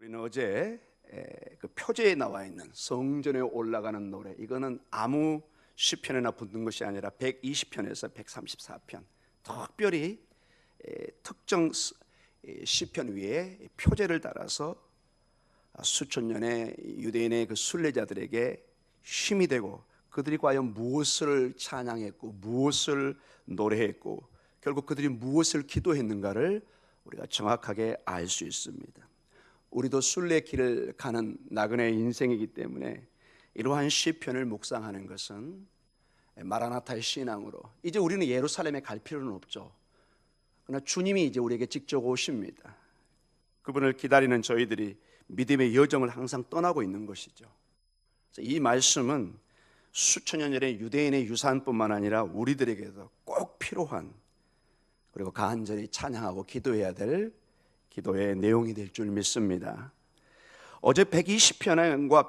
우리는 어제 그 표제에 나와 있는 성전에 올라가는 노래, 이거는 아무 시편에나 붙는 것이 아니라 120편에서 134편 특별히 특정 시편 위에 표제를 따라서 수천 년의 유대인의 그 순례자들에게 힘이 되고, 그들이 과연 무엇을 찬양했고 무엇을 노래했고 결국 그들이 무엇을 기도했는가를 우리가 정확하게 알 수 있습니다. 우리도 순례길을 가는 나그네의 인생이기 때문에 이러한 시편을 묵상하는 것은 마라나타의 신앙으로, 이제 우리는 예루살렘에 갈 필요는 없죠. 그러나 주님이 이제 우리에게 직접 오십니다. 그분을 기다리는 저희들이 믿음의 여정을 항상 떠나고 있는 것이죠. 이 말씀은 수천 년 전의 유대인의 유산뿐만 아니라 우리들에게도 꼭 필요한, 그리고 간절히 찬양하고 기도해야 될 기도의 내용이 될 줄 믿습니다. 어제 120편과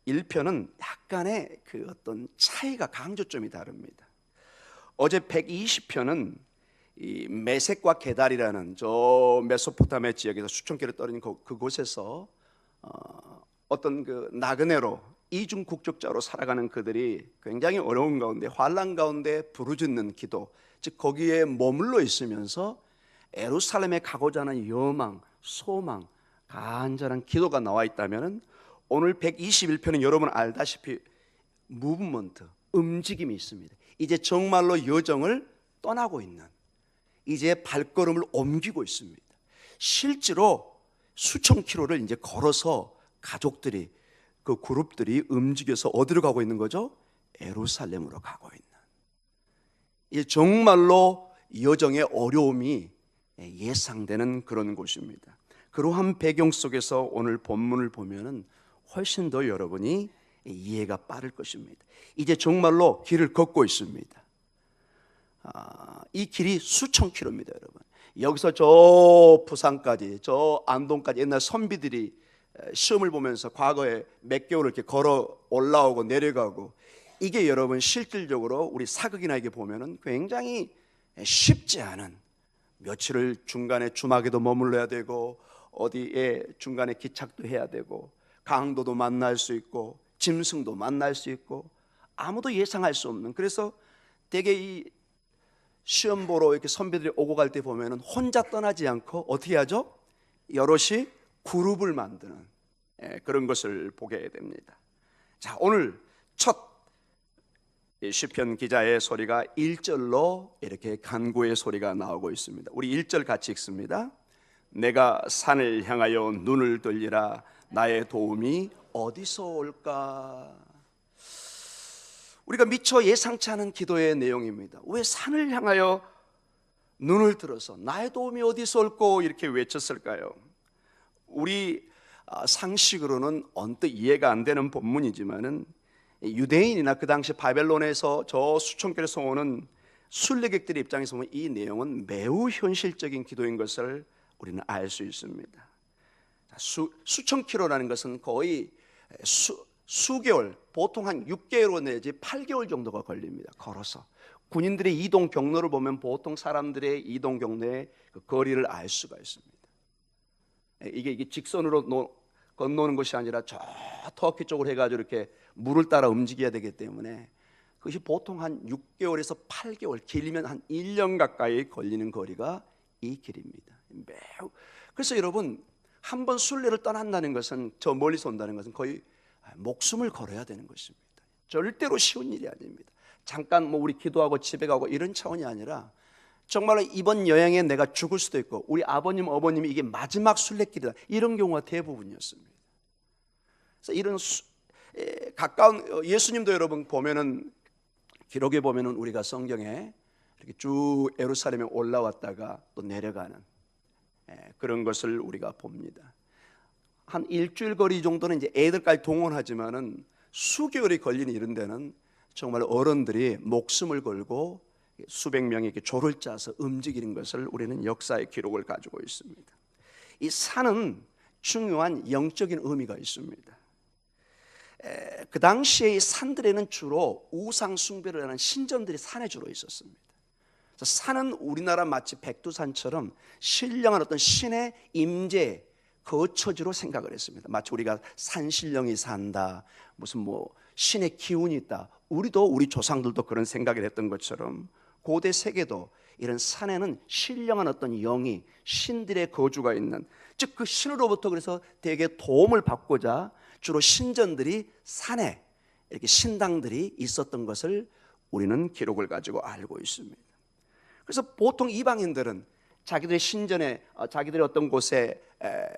121편은 약간의 그 어떤 차이가, 강조점이 다릅니다. 어제 120편은 이 메섹과 게달이라는 저 메소포타미아 지역에서 수천 킬로 떨어진 그곳에서 어떤 그 나그네로 이중 국적자로 살아가는 그들이 굉장히 어려운 가운데, 환난 가운데 부르짖는 기도, 즉 거기에 머물러 있으면서 예루살렘에 가고자 하는 여망, 소망, 간절한 기도가 나와 있다면, 오늘 121편은 여러분 알다시피 무브먼트, 움직임이 있습니다. 이제 정말로 여정을 떠나고 있는, 이제 발걸음을 옮기고 있습니다. 실제로 수천 킬로를 이제 걸어서 가족들이, 그 그룹들이 움직여서 어디로 가고 있는 거죠? 예루살렘으로 가고 있는, 이 정말로 여정의 어려움이 예상되는 그런 곳입니다. 그러한 배경 속에서 오늘 본문을 보면은 훨씬 더 여러분이 이해가 빠를 것입니다. 이제 정말로 길을 걷고 있습니다. 이 길이 수천 킬로입니다, 여러분. 여기서 저 부산까지, 저 안동까지 옛날 선비들이 시험을 보면서 과거에 몇 개월을 이렇게 걸어 올라오고 내려가고, 이게 여러분 실질적으로 우리 사극이나 이게 보면은 굉장히 쉽지 않은, 며칠을 중간에 주막에도 머물러야 되고, 어디에 중간에 기착도 해야 되고, 강도도 만날 수 있고, 짐승도 만날 수 있고, 아무도 예상할 수 없는, 그래서 되게 이 시험 보러 이렇게 선배들이 오고 갈 때 보면은 혼자 떠나지 않고 어떻게 하죠? 여럿이 그룹을 만드는 그런 것을 보게 됩니다. 자, 오늘 첫 시편 기자의 소리가 1절로 이렇게 간구의 소리가 나오고 있습니다. 우리 1절 같이 읽습니다. 내가 산을 향하여 눈을 돌리라, 나의 도움이 어디서 올까? 우리가 미처 예상치 않은 기도의 내용입니다. 왜 산을 향하여 눈을 들어서 나의 도움이 어디서 올고 이렇게 외쳤을까요? 우리 상식으로는 언뜻 이해가 안 되는 본문이지만은, 유대인이나 그 당시 바벨론에서 저 수천 킬로에서 오는 순례객들의 입장에서 보면 이 내용은 매우 현실적인 기도인 것을 우리는 알 수 있습니다. 수천 킬로라는 것은 거의 수개월, 보통 한 6개월 내지 8개월 정도가 걸립니다. 걸어서 군인들의 이동 경로를 보면 보통 사람들의 이동 경로의 그 거리를 알 수가 있습니다. 이게 직선으로 건너는 것이 아니라 저 터키 쪽으로 해가지고 이렇게 물을 따라 움직여야 되기 때문에 그것이 보통 한 6개월에서 8개월, 길면 한 1년 가까이 걸리는 거리가 이 길입니다. 매우. 그래서 여러분, 한번 순례를 떠난다는 것은, 저 멀리서 온다는 것은 거의 목숨을 걸어야 되는 것입니다. 절대로 쉬운 일이 아닙니다. 잠깐 뭐 우리 기도하고 집에 가고 이런 차원이 아니라 정말로 이번 여행에 내가 죽을 수도 있고, 우리 아버님, 어머님이 이게 마지막 순례길이다, 이런 경우가 대부분이었습니다. 그래서 이런 가까운, 예수님도 여러분 보면은, 기록에 보면은 우리가 성경에 이렇게 쭉 예루살렘에 올라왔다가 또 내려가는 그런 것을 우리가 봅니다. 한 일주일 거리 정도는 이제 애들까지 동원하지만은 수개월이 걸리는 이런 데는 정말 어른들이 목숨을 걸고 수백 명이 이렇게 조를 짜서 움직이는 것을 우리는 역사의 기록을 가지고 있습니다. 이 산은 중요한 영적인 의미가 있습니다. 그 당시에 이 산들에는 주로 우상 숭배를 하는 신전들이 산에 주로 있었습니다. 산은 우리나라 마치 백두산처럼 신령한 어떤 신의 임재, 거처지로 생각을 했습니다. 마치 우리가 산신령이 산다, 무슨 뭐 신의 기운이 있다. 우리도 우리 조상들도 그런 생각을 했던 것처럼 고대 세계도 이런 산에는 신령한 어떤 영이 신들의 거주가 있는, 즉 그 신으로부터 그래서 대개 도움을 받고자 주로 신전들이 산에 이렇게 신당들이 있었던 것을 우리는 기록을 가지고 알고 있습니다. 그래서 보통 이방인들은 자기들의 신전에 자기들의 어떤 곳에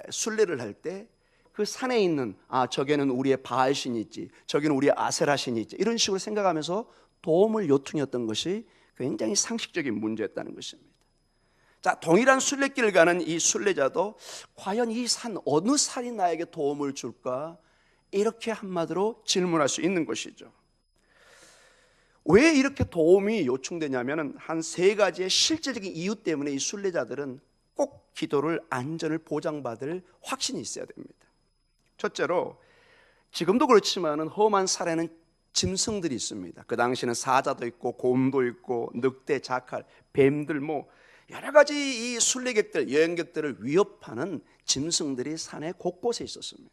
순례를 할 때 그 산에 있는 저기는 우리의 바알 신이 있지, 저기는 우리의 아세라 신이 있지, 이런 식으로 생각하면서 도움을 요청했던 것이 굉장히 상식적인 문제였다는 것입니다. 자, 동일한 순례길을 가는 이 순례자도 과연 이 산 어느 산이 나에게 도움을 줄까, 이렇게 한마디로 질문할 수 있는 것이죠. 왜 이렇게 도움이 요청되냐면 한 세 가지의 실질적인 이유 때문에 이 순례자들은 꼭 기도를 안전을 보장받을 확신이 있어야 됩니다. 첫째로, 지금도 그렇지만은 험한 산에는 짐승들이 있습니다. 그 당시에는 사자도 있고 곰도 있고 늑대, 자칼, 뱀들, 뭐 여러 가지 이 순례객들, 여행객들을 위협하는 짐승들이 산의 곳곳에 있었습니다.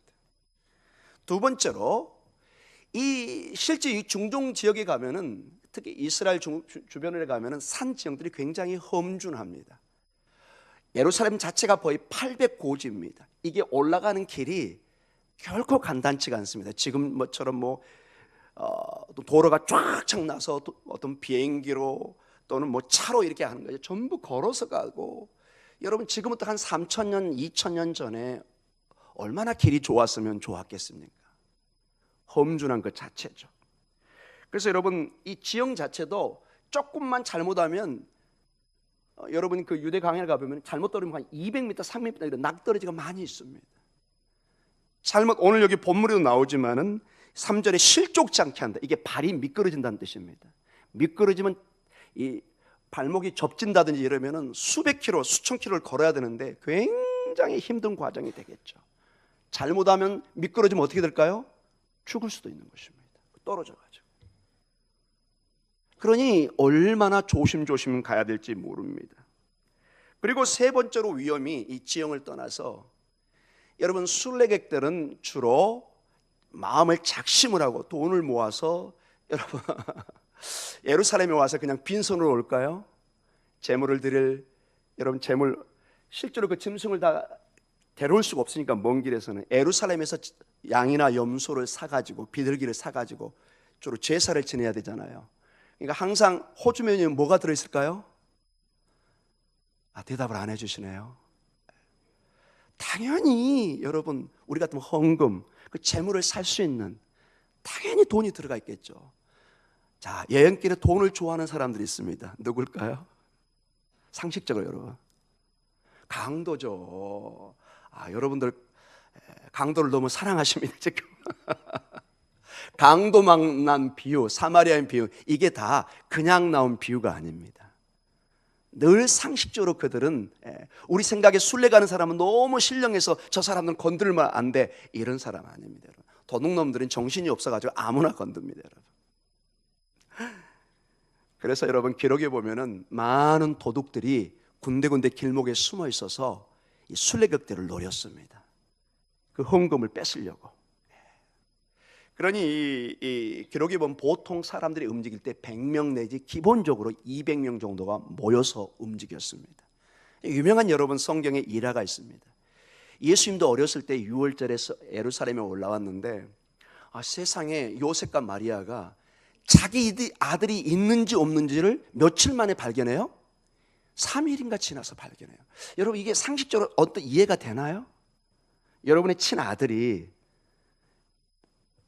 두 번째로, 실제 이 중동 지역에 가면은, 특히 이스라엘 주변에 가면은 산 지형들이 굉장히 험준합니다. 예루살렘 자체가 거의 800고지입니다. 이게 올라가는 길이 결코 간단치가 않습니다. 지금 뭐처럼 도로가 쫙쫙 나서 어떤 비행기로 또는 뭐 차로 이렇게 하는 거죠. 전부 걸어서 가고, 여러분 지금부터 한 3,000년, 2,000년 전에 얼마나 길이 좋았으면 좋았겠습니까? 험준한 것 자체죠. 그래서 여러분 이 지형 자체도 조금만 잘못하면 여러분 그 유대 강야를 가보면 잘못 떨어지면 한 200m, 300m 이런 낙떨어지가 많이 있습니다. 오늘 여기 본문에도 나오지만은 3절에 실족지 않게 한다. 이게 발이 미끄러진다는 뜻입니다. 미끄러지면 이 발목이 접진다든지 이러면은 수백 킬로, 수천 킬로를 걸어야 되는데 굉장히 힘든 과정이 되겠죠. 잘못하면 미끄러지면 어떻게 될까요? 죽을 수도 있는 것입니다. 떨어져가지고. 그러니 얼마나 조심조심 가야 될지 모릅니다. 그리고 세 번째로 위험이 이 지형을 떠나서, 여러분 순례객들은 주로 마음을 작심을 하고 돈을 모아서 여러분 예루살렘에 와서 그냥 빈손으로 올까요? 제물을 드릴, 여러분 제물, 실제로 그 짐승을 다 데려올 수가 없으니까 먼 길에서는 예루살렘에서 양이나 염소를 사가지고, 비둘기를 사가지고 주로 제사를 지내야 되잖아요. 그러니까 항상 호주 메뉴에 뭐가 들어있을까요? 대답을 안 해주시네요. 당연히 여러분 우리 같으면 헌금, 그 재물을 살 수 있는, 당연히 돈이 들어가 있겠죠. 자, 여행길에 돈을 좋아하는 사람들이 있습니다. 누굴까요? 상식적으로 여러분, 강도죠. 여러분들 강도를 너무 사랑하십니다 지금. 강도 만난 비유, 사마리아인 비유, 이게 다 그냥 나온 비유가 아닙니다. 늘 상식적으로 그들은, 우리 생각에 순례 가는 사람은 너무 신령해서 저 사람은 건들면 안 돼, 이런 사람 아닙니다. 여러분. 도둑놈들은 정신이 없어가지고 아무나 건듭니다. 여러분. 그래서 여러분 기록에 보면은 많은 도둑들이 군데군데 길목에 숨어 있어서 이 순례객들을 노렸습니다. 그 헌금을 뺏으려고. 그러니 이 기록에 보면 보통 사람들이 움직일 때 100명 내지 기본적으로 200명 정도가 모여서 움직였습니다. 유명한 여러분 성경에 일화가 있습니다. 예수님도 어렸을 때 6월절에 예루살렘에 올라왔는데 세상에 요셉과 마리아가 자기 아들이 있는지 없는지를 며칠 만에 발견해요? 3일인가 지나서 발견해요. 여러분 이게 상식적으로 어떤 이해가 되나요? 여러분의 친아들이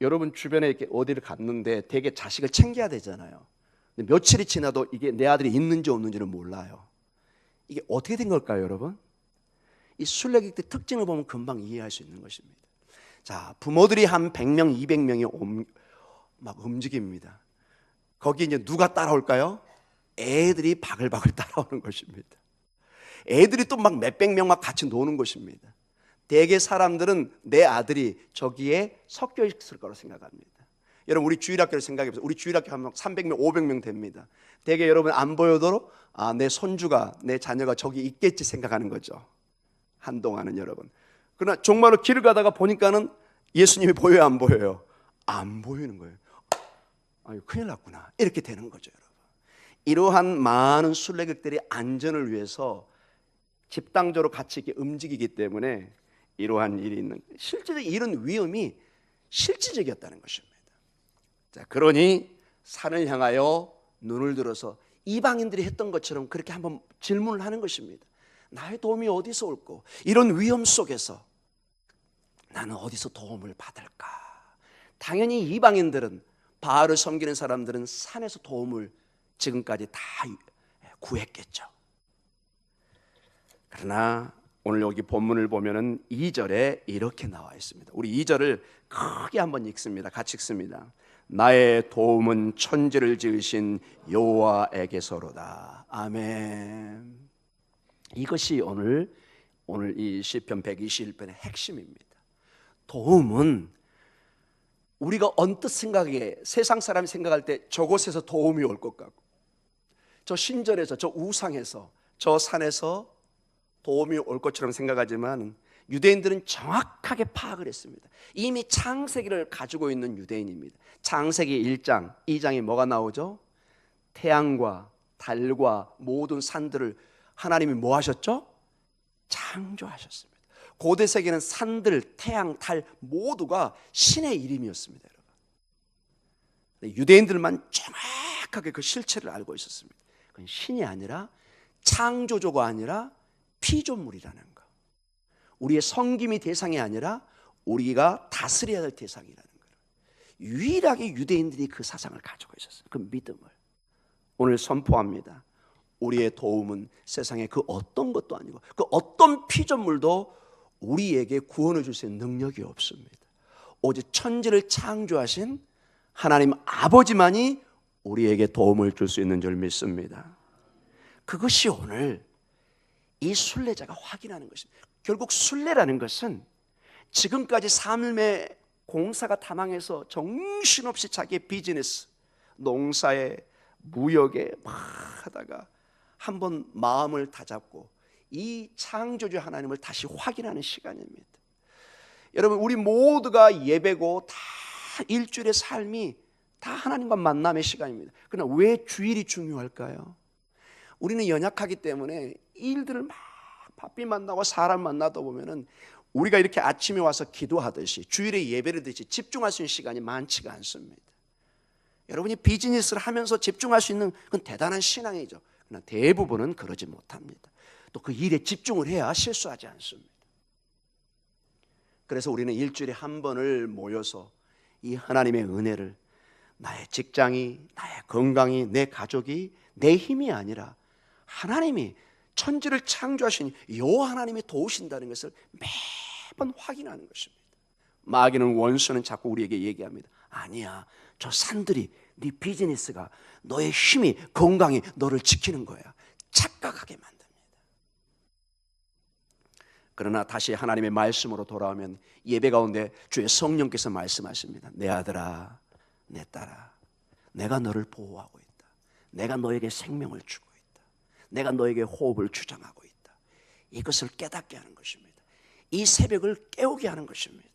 여러분 주변에 이렇게 어디를 갔는데 되게 자식을 챙겨야 되잖아요. 근데 며칠이 지나도 이게 내 아들이 있는지 없는지는 몰라요. 이게 어떻게 된 걸까요, 여러분? 이 순례객들 특징을 보면 금방 이해할 수 있는 것입니다. 자, 부모들이 한 100명, 200명이 막 움직입니다. 거기 이제 누가 따라올까요? 애들이 바글바글 따라오는 것입니다. 애들이 또 막 몇백 명 막 같이 노는 것입니다. 대개 사람들은 내 아들이 저기에 섞여 있을 거라고 생각합니다. 여러분 우리 주일학교를 생각해 보세요. 우리 주일학교 하면 300명, 500명 됩니다. 대개 여러분 안 보여도 내 손주가, 내 자녀가 저기 있겠지 생각하는 거죠. 한동안은 여러분. 그러나 정말로 길을 가다가 보니까는 예수님이 보여요, 안 보여요? 안 보이는 거예요. 아유, 큰일 났구나. 이렇게 되는 거죠, 여러분. 이러한 많은 순례객들의 안전을 위해서 집단적으로 같이 이렇게 움직이기 때문에 이러한 일이 있는, 실제로 이런 위험이 실질적이었다는 것입니다. 자, 그러니 산을 향하여 눈을 들어서 이방인들이 했던 것처럼 그렇게 한번 질문을 하는 것입니다. 나의 도움이 어디서 올까? 이런 위험 속에서 나는 어디서 도움을 받을까? 당연히 이방인들은, 바알을 섬기는 사람들은 산에서 도움을 지금까지 다 구했겠죠. 그러나 오늘 여기 본문을 보면은 2절에 이렇게 나와 있습니다. 우리 2절을 크게 한번 읽습니다. 같이 읽습니다. 나의 도움은 천지를 지으신 여호와에게서로다. 아멘. 이것이 오늘 이 시편 121편의 핵심입니다. 도움은 우리가 언뜻 생각에, 세상 사람이 생각할 때 저곳에서 도움이 올 것 같고, 저 신전에서, 저 우상에서, 저 산에서 도움이 올 것처럼 생각하지만 유대인들은 정확하게 파악을 했습니다. 이미 창세기를 가지고 있는 유대인입니다. 창세기 1장, 2장에 뭐가 나오죠? 태양과 달과 모든 산들을 하나님이 뭐 하셨죠? 창조하셨습니다. 고대 세계는 산들, 태양, 달 모두가 신의 이름이었습니다, 여러분. 유대인들만 정확하게 그 실체를 알고 있었습니다. 그건 신이 아니라, 창조주가 아니라 피조물이라는 거. 우리의 섬김이 대상이 아니라 우리가 다스려야 할 대상이라는 거. 유일하게 유대인들이 그 사상을 가지고 있었어요. 그 믿음을. 오늘 선포합니다. 우리의 도움은 세상의 그 어떤 것도 아니고, 그 어떤 피조물도 우리에게 구원을 줄 수 있는 능력이 없습니다. 오직 천지를 창조하신 하나님 아버지만이 우리에게 도움을 줄 수 있는 줄 믿습니다. 그것이 오늘 이 순례자가 확인하는 것입니다. 결국 순례라는 것은 지금까지 삶의 공사가 탐항해서 정신없이 자기의 비즈니스, 농사에, 무역에 막 하다가 한번 마음을 다잡고 이 창조주 하나님을 다시 확인하는 시간입니다. 여러분, 우리 모두가 예배고 다 일주일의 삶이 다 하나님과 만남의 시간입니다. 그러나 왜 주일이 중요할까요? 우리는 연약하기 때문에 일들을 막 바삐 만나고 사람 만나다 보면은 우리가 이렇게 아침에 와서 기도하듯이 주일에 예배를 드듯이 집중할 수 있는 시간이 많지가 않습니다. 여러분이 비즈니스를 하면서 집중할 수 있는 그건 대단한 신앙이죠. 그러나 대부분은 그러지 못합니다. 또 그 일에 집중을 해야 실수하지 않습니다. 그래서 우리는 일주일에 한 번을 모여서 이 하나님의 은혜를, 나의 직장이, 나의 건강이, 내 가족이 내 힘이 아니라 하나님이 천지를 창조하신 여호와 하나님이 도우신다는 것을 매번 확인하는 것입니다. 마귀는, 원수는 자꾸 우리에게 얘기합니다. 아니야, 저 산들이, 네 비즈니스가, 너의 힘이, 건강이 너를 지키는 거야. 착각하게 만듭니다. 그러나 다시 하나님의 말씀으로 돌아오면 예배 가운데 주의 성령께서 말씀하십니다. 내 아들아, 내 딸아, 내가 너를 보호하고 있다. 내가 너에게 생명을 주고 있다. 내가 너에게 호흡을 주장하고 있다. 이것을 깨닫게 하는 것입니다. 이 새벽을 깨우게 하는 것입니다.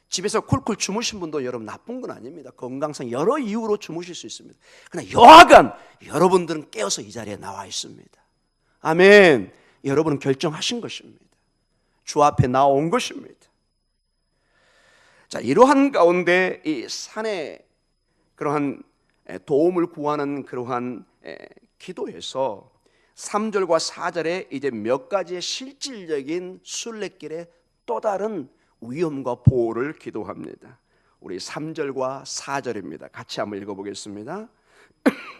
집에서 쿨쿨 주무신 분도 여러분 나쁜 건 아닙니다. 건강상 여러 이유로 주무실 수 있습니다. 그러나 여하간 여러분들은 깨어서 이 자리에 나와 있습니다. 아멘. 여러분은 결정하신 것입니다. 주 앞에 나온 것입니다. 자, 이러한 가운데 이 산에 그러한 도움을 구하는 그러한 기도에서 3절과 4절에 이제 몇 가지의 실질적인 순례길의 또 다른 위험과 보호를 기도합니다. 우리 3절과 4절입니다. 같이 한번 읽어보겠습니다.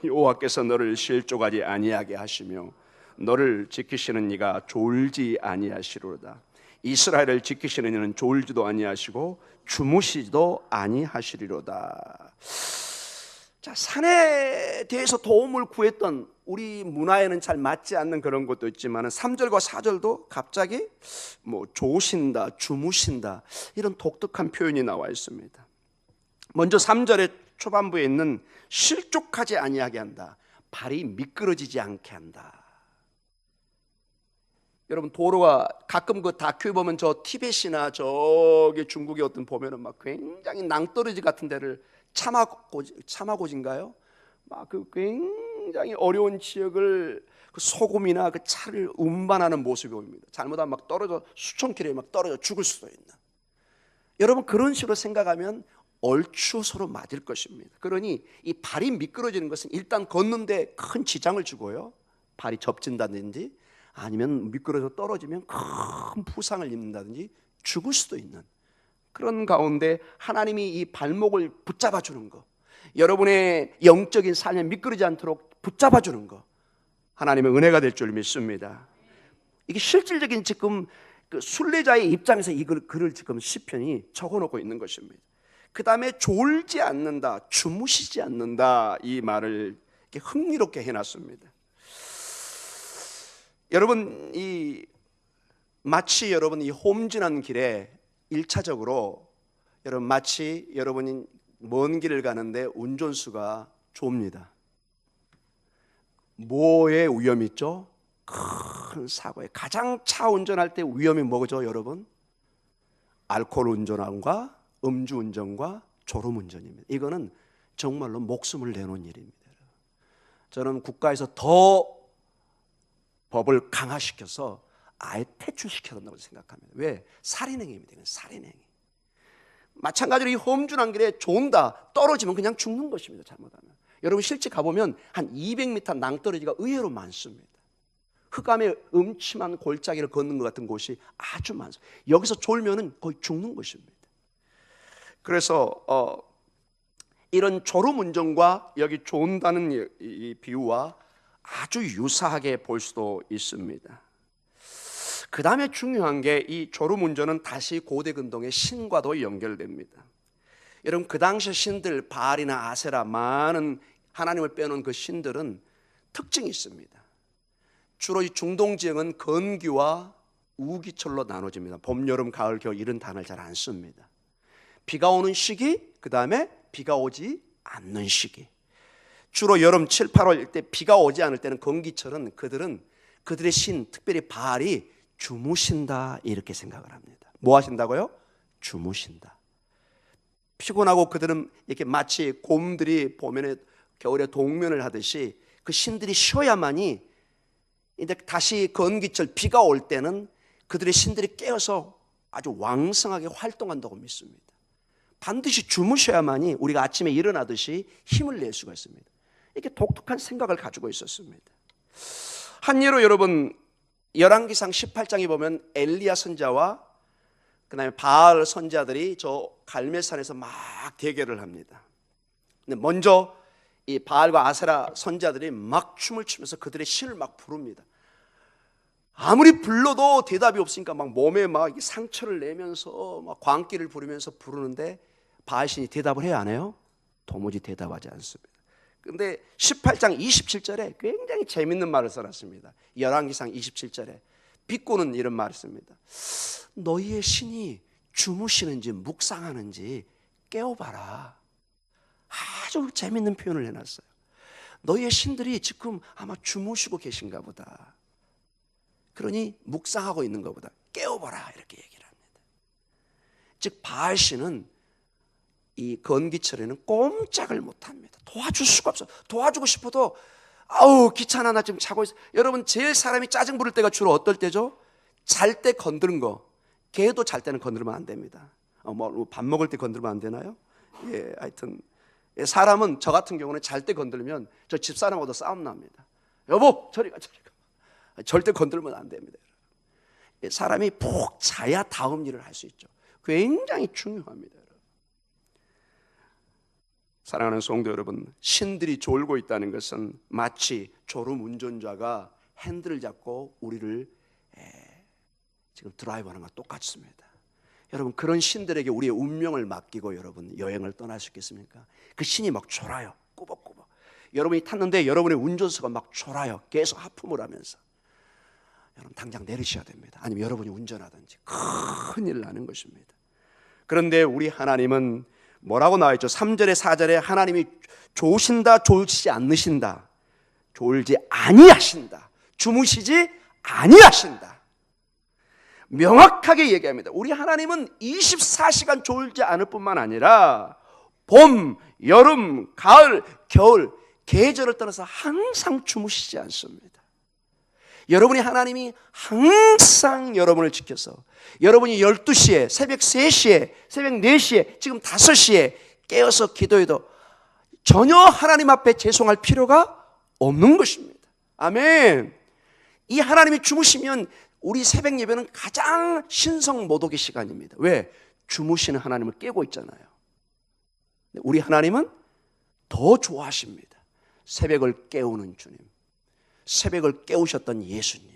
여호와께서 너를 실족하지 아니하게 하시며 너를 지키시는 이가 졸지 아니하시리로다. 이스라엘을 지키시는 이는 졸지도 아니하시고 주무시지도 아니하시리로다. 자, 산에 대해서 도움을 구했던 우리 문화에는 잘 맞지 않는 그런 것도 있지만 3절과 4절도 갑자기 뭐 조신다, 주무신다 이런 독특한 표현이 나와 있습니다. 먼저 3절의 초반부에 있는 실족하지 아니하게 한다, 발이 미끄러지지 않게 한다. 여러분 도로가 가끔 그 다큐 보면 저 티벳이나 저기 중국의 어떤 보면은 막 굉장히 낭떠러지 같은 데를 차마고지인가요? 막 그 굉장히 어려운 지역을 그 소금이나 그 차를 운반하는 모습이 보입니다. 잘못하면 막 떨어져 수천 킬로에 막 떨어져 죽을 수도 있는. 여러분 그런 식으로 생각하면 얼추 서로 맞을 것입니다. 그러니 이 발이 미끄러지는 것은 일단 걷는데 큰 지장을 주고요. 발이 접진다든지 아니면 미끄러져 떨어지면 큰 부상을 입는다든지 죽을 수도 있는 그런 가운데 하나님이 이 발목을 붙잡아 주는 거, 여러분의 영적인 삶에 미끄러지지 않도록 붙잡아 주는 거, 하나님의 은혜가 될 줄 믿습니다. 이게 실질적인 지금 그 순례자의 입장에서 이 글을 지금 시편이 적어놓고 있는 것입니다. 그 다음에 졸지 않는다, 주무시지 않는다, 이 말을 이렇게 흥미롭게 해놨습니다. 여러분 마치 여러분 이 홈진한 길에 1차적으로 여러분 마치 여러분이 먼 길을 가는데 운전수가 좁니다. 뭐에 위험이 있죠? 큰 사고에. 가장 차 운전할 때 위험이 뭐죠 여러분? 알코올 운전과 음주운전과 졸음운전입니다. 이거는 정말로 목숨을 내놓은 일입니다. 저는 국가에서 더 법을 강화시켜서 아예 퇴출시켜야 된다고 생각합니다. 왜? 살인행위입니다. 살인행위. 마찬가지로 이 험준한 길에 존다 떨어지면 그냥 죽는 것입니다. 잘못하면. 여러분 실제 가보면 한 200m 낭떠러지가 의외로 많습니다. 흑암의 음침한 골짜기를 걷는 것 같은 곳이 아주 많습니다. 여기서 졸면은 거의 죽는 것입니다. 그래서 이런 졸음운전과 여기 존다는 이 비유와 아주 유사하게 볼 수도 있습니다. 그 다음에 중요한 게 이 졸음운전은 다시 고대 근동의 신과도 연결됩니다. 여러분 그 당시 신들 바알이나 아세라 많은 하나님을 빼놓은 그 신들은 특징이 있습니다. 주로 이 중동 지역은 건기와 우기철로 나눠집니다. 봄, 여름, 가을, 겨울 이런 단어를 잘 안 씁니다. 비가 오는 시기, 그 다음에 비가 오지 않는 시기. 주로 여름 7, 8월 때 비가 오지 않을 때는 건기철은 그들의 신, 특별히 바알이 주무신다 이렇게 생각을 합니다. 뭐 하신다고요? 주무신다. 피곤하고 그들은 이렇게 마치 곰들이 봄에 겨울에 동면을 하듯이 그 신들이 쉬어야만이 이제 다시 건기철 비가 올 때는 그들의 신들이 깨어서 아주 왕성하게 활동한다고 믿습니다. 반드시 주무셔야만이 우리가 아침에 일어나듯이 힘을 낼 수가 있습니다. 이렇게 독특한 생각을 가지고 있었습니다. 한 예로 여러분 열왕기상 18장에 보면 엘리야 선자와 그 다음에 바알 선자들이 저 갈멜산에서 막 대결을 합니다. 근데 먼저 이 바알과 아세라 선자들이 막 춤을 추면서 그들의 신을 막 부릅니다. 아무리 불러도 대답이 없으니까 막 몸에 막 상처를 내면서 막 광기를 부르면서 부르는데 바알 신이 대답을 해야 안 해요? 도무지 대답하지 않습니다. 근데 18장 27절에 굉장히 재밌는 말을 써놨습니다. 열왕기상 27절에 비꼬는 이런 말을 씁니다. 너희의 신이 주무시는지 묵상하는지 깨워봐라. 아주 재밌는 표현을 해놨어요. 너희의 신들이 지금 아마 주무시고 계신가 보다. 그러니 묵상하고 있는 것보다 깨워봐라 이렇게 얘기를 합니다. 즉 바알 신은 이 건기철에는 꼼짝을 못합니다. 도와줄 수가 없어. 도와주고 싶어도 아우 귀찮아 나 지금 자고 있어. 여러분 제일 사람이 짜증 부를 때가 주로 어떨 때죠? 잘 때 건드는 거. 개도 잘 때는 건드리면 안 됩니다. 뭐 밥 먹을 때 건드리면 안 되나요? 예, 하여튼 사람은 저 같은 경우는 잘 때 건드리면 저 집사람하고도 싸움 납니다. 여보 저리 가. 절대 건드리면 안 됩니다. 사람이 푹 자야 다음 일을 할 수 있죠. 굉장히 중요합니다. 사랑하는 성도 여러분, 신들이 졸고 있다는 것은 마치 졸음 운전자가 핸들을 잡고 우리를 지금 드라이브하는 것과 똑같습니다. 여러분 그런 신들에게 우리의 운명을 맡기고 여러분 여행을 떠날 수 있겠습니까? 그 신이 막 졸아요. 꾸벅꾸벅. 여러분이 탔는데 여러분의 운전수가 막 졸아요. 계속 하품을 하면서. 여러분 당장 내리셔야 됩니다. 아니면 여러분이 운전하든지 큰일 나는 것입니다. 그런데 우리 하나님은 뭐라고 나와 있죠? 3절에 4절에 하나님이 조신다 졸지 않으신다. 졸지 아니하신다. 주무시지 아니하신다. 명확하게 얘기합니다. 우리 하나님은 24시간 졸지 않을 뿐만 아니라 봄, 여름, 가을, 겨울 계절을 떠나서 항상 주무시지 않습니다. 여러분이 하나님이 항상 여러분을 지켜서 여러분이 12시에, 새벽 3시에, 새벽 4시에, 지금 5시에 깨어서 기도해도 전혀 하나님 앞에 죄송할 필요가 없는 것입니다. 아멘. 이 하나님이 주무시면 우리 새벽 예배는 가장 신성모독의 시간입니다. 왜? 주무시는 하나님을 깨고 있잖아요. 우리 하나님은 더 좋아하십니다. 새벽을 깨우는 주님, 새벽을 깨우셨던 예수님,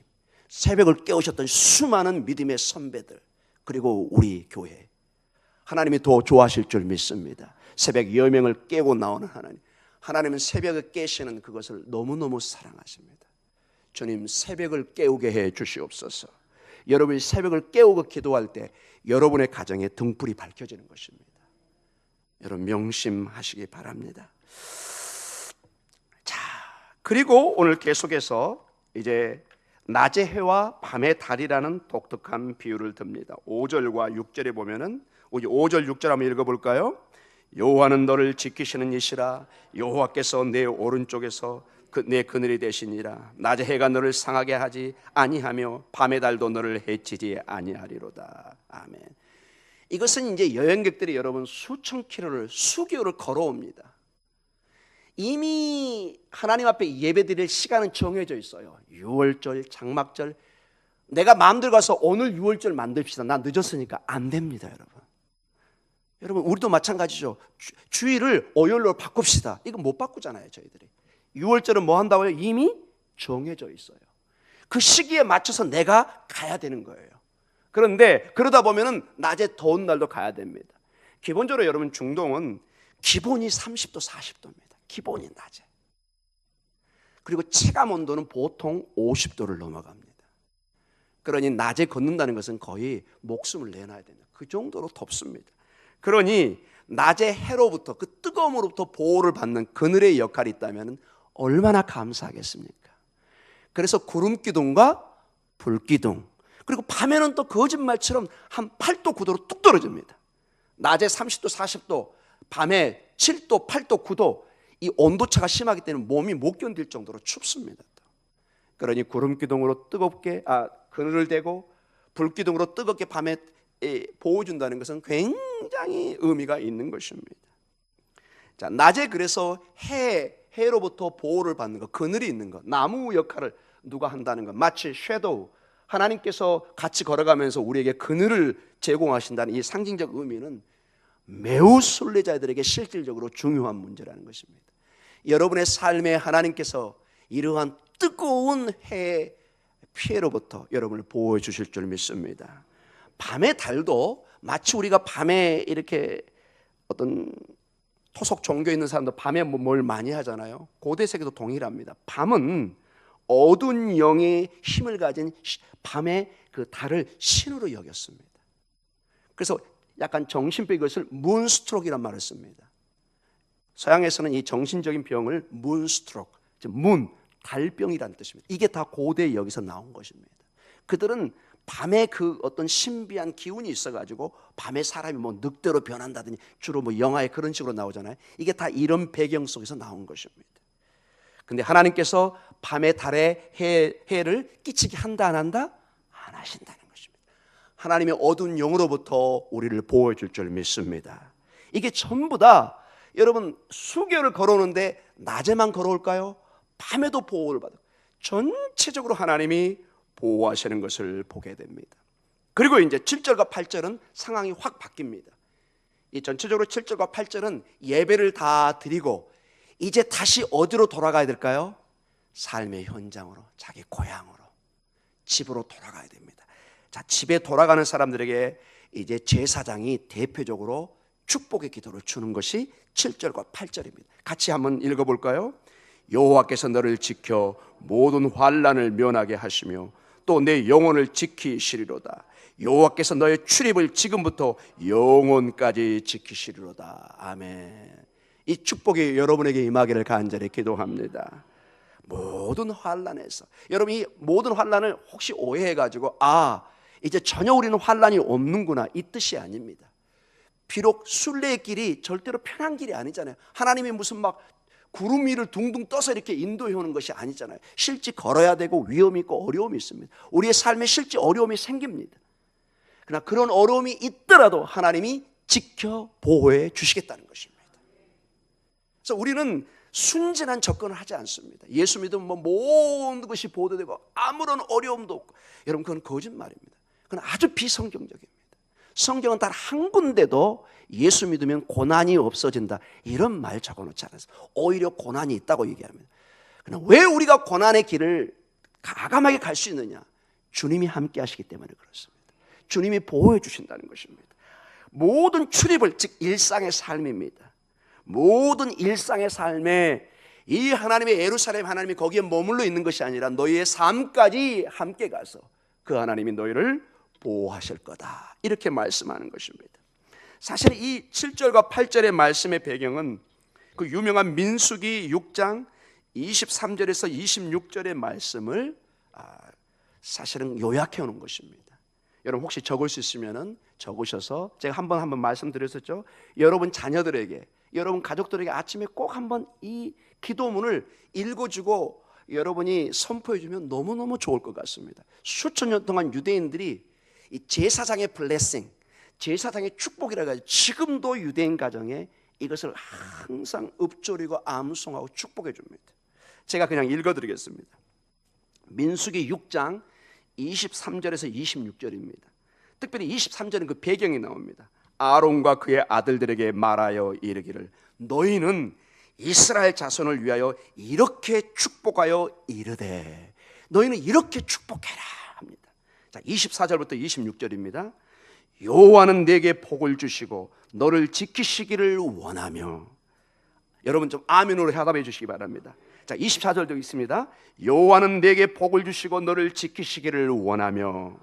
새벽을 깨우셨던 수많은 믿음의 선배들, 그리고 우리 교회, 하나님이 더 좋아하실 줄 믿습니다. 새벽 여명을 깨고 나오는 하나님, 하나님은 새벽을 깨시는 그것을 너무너무 사랑하십니다. 주님, 새벽을 깨우게 해 주시옵소서. 여러분이 새벽을 깨우고 기도할 때 여러분의 가정에 등불이 밝혀지는 것입니다. 여러분 명심하시기 바랍니다. 자, 그리고 오늘 계속해서 이제 낮의 해와 밤의 달이라는 독특한 비유를 듭니다. 5절과 6절에 보면은, 우리 5절 6절 한번 읽어볼까요? 여호와는 너를 지키시는 이시라. 여호와께서 내 오른쪽에서 내 그늘이 되시니라. 낮의 해가 너를 상하게 하지 아니하며 밤의 달도 너를 해치지 아니하리로다. 아멘. 이것은 이제 여행객들이 여러분 수천 킬로를, 수개월을 걸어옵니다. 이미 하나님 앞에 예배드릴 시간은 정해져 있어요. 6월절, 장막절. 내가 마음대로 가서 오늘 6월절 만듭시다, 나 늦었으니까 안 됩니다. 여러분 우리도 마찬가지죠. 주일을 오일로 바꿉시다, 이거 못 바꾸잖아요. 저희들이 6월절은 뭐 한다고요? 이미 정해져 있어요. 그 시기에 맞춰서 내가 가야 되는 거예요. 그런데 그러다 보면은 낮에 더운 날도 가야 됩니다. 기본적으로 여러분 중동은 기본이 30도 40도입니다. 기본이 낮에. 그리고 체감 온도는 보통 50도를 넘어갑니다. 그러니 낮에 걷는다는 것은 거의 목숨을 내놔야 됩니다. 그 정도로 덥습니다. 그러니 낮에 해로부터, 그 뜨거움으로부터 보호를 받는 그늘의 역할이 있다면 얼마나 감사하겠습니까? 그래서 구름기둥과 불기둥, 그리고 밤에는 또 거짓말처럼 한 8도 9도로 뚝 떨어집니다. 낮에 30도 40도, 밤에 7도 8도 9도, 이 온도차가 심하기 때문에 몸이 못 견딜 정도로 춥습니다. 그러니 구름기둥으로 뜨겁게 그늘을 대고 불기둥으로 뜨겁게 밤에 보호준다는 것은 굉장히 의미가 있는 것입니다. 자, 낮에 그래서 해로부터 보호를 받는 것, 그늘이 있는 것, 나무 역할을 누가 한다는 것, 마치 섀도우, 하나님께서 같이 걸어가면서 우리에게 그늘을 제공하신다는 이 상징적 의미는 매우 순례자들에게 실질적으로 중요한 문제라는 것입니다. 여러분의 삶에 하나님께서 이러한 뜨거운 해의 피해로부터 여러분을 보호해 주실 줄 믿습니다. 밤의 달도 마치 우리가 밤에 이렇게 어떤 토속 종교에 있는 사람도 밤에 뭘 많이 하잖아요. 고대 세계도 동일합니다. 밤은 어두운 영의 힘을 가진 밤의 그 달을 신으로 여겼습니다. 그래서 약간 정신병, 이것을 문스트로크라는 말을 씁니다. 서양에서는 이 정신적인 병을 문스트로크, 즉 달병이라는 뜻입니다. 이게 다 고대 여기서 나온 것입니다. 그들은 밤에 그 어떤 신비한 기운이 있어가지고 밤에 사람이 뭐 늑대로 변한다든지, 주로 뭐 영화에 그런 식으로 나오잖아요. 이게 다 이런 배경 속에서 나온 것입니다. 근데 하나님께서 밤에 달에 해를 끼치게 한다 안 한다? 안 하신다는 것입니다. 하나님의 어두운 영으로부터 우리를 보호해 줄 줄 믿습니다. 이게 전부 다 여러분 수개월을 걸어오는데 낮에만 걸어올까요? 밤에도 보호를 받아요. 전체적으로 하나님이 보호하시는 것을 보게 됩니다. 그리고 이제 7절과 8절은 상황이 확 바뀝니다. 이 전체적으로 7절과 8절은 예배를 다 드리고 이제 다시 어디로 돌아가야 될까요? 삶의 현장으로, 자기 고향으로, 집으로 돌아가야 됩니다. 자, 집에 돌아가는 사람들에게 이제 제사장이 대표적으로 축복의 기도를 주는 것이 7절과 8절입니다. 같이 한번 읽어볼까요? 여호와께서 너를 지켜 모든 환난을 면하게 하시며 또 내 영혼을 지키시리로다. 여호와께서 너의 출입을 지금부터 영혼까지 지키시리로다. 아멘. 이 축복이 여러분에게 임하기를 간절히 기도합니다. 모든 환난에서, 여러분 이 모든 환난을 혹시 오해해가지고 이제 전혀 우리는 환란이 없는구나, 이 뜻이 아닙니다. 비록 순례의 길이 절대로 편한 길이 아니잖아요. 하나님이 무슨 막 구름 위를 둥둥 떠서 이렇게 인도해 오는 것이 아니잖아요. 실제 걸어야 되고 위험이 있고 어려움이 있습니다. 우리의 삶에 실제 어려움이 생깁니다. 그러나 그런 어려움이 있더라도 하나님이 지켜 보호해 주시겠다는 것입니다. 그래서 우리는 순진한 접근을 하지 않습니다. 예수 믿으면 뭐 모든 것이 보도되고 아무런 어려움도 없고, 여러분 그건 거짓말입니다. 그건 아주 비성경적입니다. 성경은 단 한 군데도 예수 믿으면 고난이 없어진다 이런 말 적어놓지 않았어요. 오히려 고난이 있다고 얘기합니다. 그러나 왜 우리가 고난의 길을 가감하게 갈 수 있느냐? 주님이 함께 하시기 때문에 그렇습니다. 주님이 보호해 주신다는 것입니다. 모든 출입을, 즉 일상의 삶입니다. 모든 일상의 삶에 이 하나님의 예루살렘 하나님이 거기에 머물러 있는 것이 아니라 너희의 삶까지 함께 가서 그 하나님이 너희를 보호하실 거다, 이렇게 말씀하는 것입니다. 사실 이 7절과 8절의 말씀의 배경은 그 유명한 민수기 6장 23절에서 26절의 말씀을 사실은 요약해 오는 것입니다. 여러분 혹시 적을 수 있으면 적으셔서, 제가 한번 말씀드렸었죠. 여러분 자녀들에게, 여러분 가족들에게 아침에 꼭 한번 이 기도문을 읽어주고 여러분이 선포해주면 너무너무 좋을 것 같습니다. 수천 년 동안 유대인들이 이 제사장의 블레싱, 제사장의 축복이라고 하죠. 지금도 유대인 가정에 이것을 항상 읊조리고 암송하고 축복해 줍니다. 제가 그냥 읽어드리겠습니다. 민수기 6장 23절에서 26절입니다. 특별히 23절은 그 배경이 나옵니다. 아론과 그의 아들들에게 말하여 이르기를 너희는 이스라엘 자손을 위하여 이렇게 축복하여 이르되, 너희는 이렇게 축복해라 합니다. 자, 24절부터 26절입니다. 여호와는 내게 복을 주시고 너를 지키시기를 원하며, 여러분 좀 아멘으로 화답해 주시기 바랍니다. 자, 24절도 있습니다. 여호와는 내게 복을 주시고 너를 지키시기를 원하며,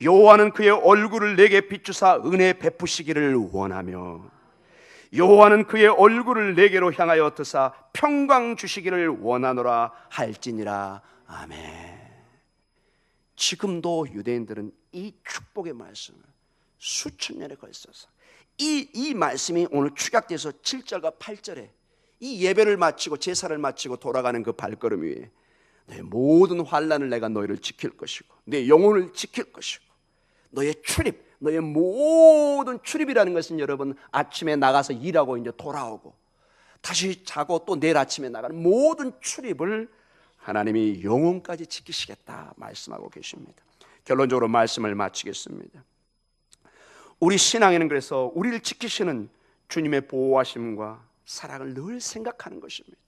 여호와는 그의 얼굴을 내게 비추사 은혜 베푸시기를 원하며, 여호와는 그의 얼굴을 내게로 향하여 드사 평강 주시기를 원하노라 할지니라. 아멘. 지금도 유대인들은 이 축복의 말씀을 수천 년에 걸쳐서 이 말씀이 오늘 축약돼서 7절과 8절에 이 예배를 마치고 제사를 마치고 돌아가는 그 발걸음 위에 내 모든 환난을 내가 너희를 지킬 것이고 내 영혼을 지킬 것이고, 너의 출입, 너의 모든 출입이라는 것은 여러분 아침에 나가서 일하고 이제 돌아오고 다시 자고 또 내일 아침에 나가는 모든 출입을 하나님이 영혼까지 지키시겠다 말씀하고 계십니다. 결론적으로 말씀을 마치겠습니다. 우리 신앙에는 그래서 우리를 지키시는 주님의 보호하심과 사랑을 늘 생각하는 것입니다.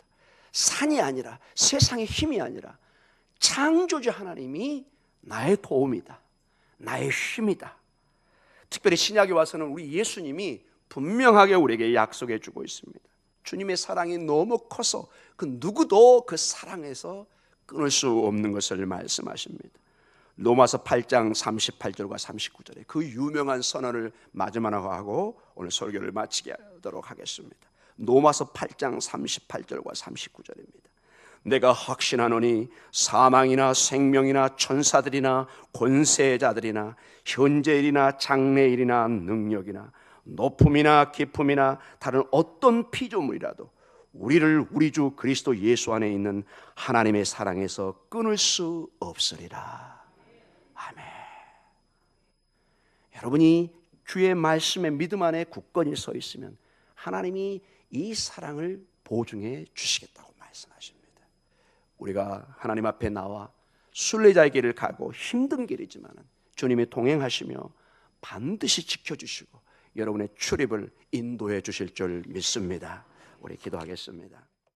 산이 아니라, 세상의 힘이 아니라 창조주 하나님이 나의 도움이다, 나의 힘이다. 특별히 신약에 와서는 우리 예수님이 분명하게 우리에게 약속해 주고 있습니다. 주님의 사랑이 너무 커서 그 누구도 그 사랑에서 끊을 수 없는 것을 말씀하십니다. 로마서 8장 38절과 39절에 그 유명한 선언을 마지막으로 하고 오늘 설교를 마치게 하도록 하겠습니다. 로마서 8장 38절과 39절입니다. 내가 확신하노니 사망이나 생명이나 천사들이나 권세자들이나 현재일이나 장래일이나 능력이나 높음이나 깊음이나 다른 어떤 피조물이라도 우리를 우리 주 그리스도 예수 안에 있는 하나님의 사랑에서 끊을 수 없으리라. 아멘. 여러분이 주의 말씀에 믿음 안에 굳건히 서 있으면 하나님이 이 사랑을 보증해 주시겠다고 말씀하십니다. 우리가 하나님 앞에 나와 순례자의 길을 가고 힘든 길이지만 주님이 동행하시며 반드시 지켜주시고 여러분의 출입을 인도해 주실 줄 믿습니다. 우리 기도하겠습니다.